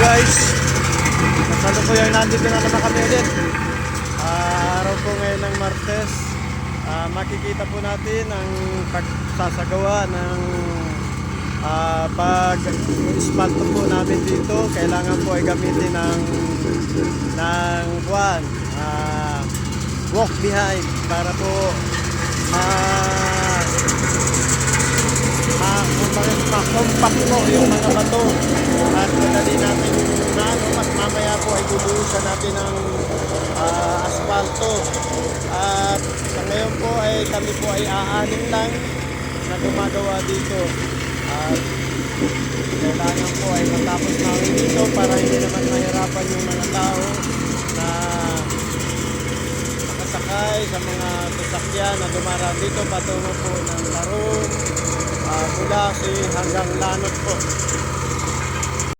guys, kasalukuyan nandito na naman kami ulit. Araw po ngayon ng Martes. Makikita po natin ang pagsasagawa ng pag-ispalto po namin dito. Kailangan po ay gamitin ng walk behind para po makompact po yung mga bato at madali natin at mamaya po ay bubuhusan natin ng asfalto. At sa ngayon po ay kami po ay aanin lang na gumagawa dito at kailangan po ay matapos namin dito para hindi naman mahirapan yung mga tao na nakasakay sa mga sasakyan na dumaraan dito patungo po ng Tarong, Bulasi hanggang Lanot po.